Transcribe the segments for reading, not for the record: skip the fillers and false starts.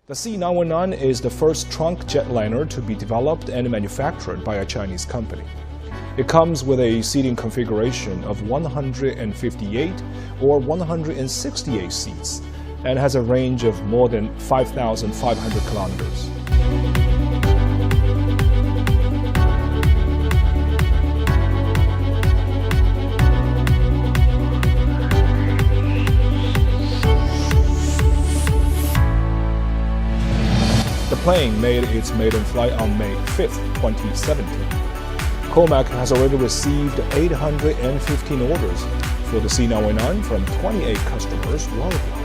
The C919 is the first trunk jetliner to be developed and manufactured by a Chinese company. It comes with a seating configuration of 158 or 168 seats and has a range of more than 5,500 kilometers. The plane made its maiden flight on May 5, 2017. Comac has already received 815 orders for the C919 from 28 customers worldwide.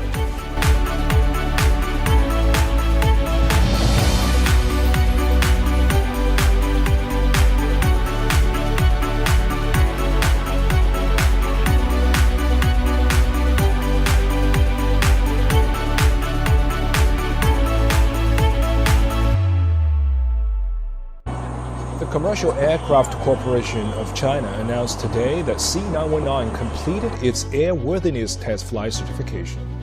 The Commercial Aircraft Corporation of China announced today that C919 completed its airworthiness test flight certification.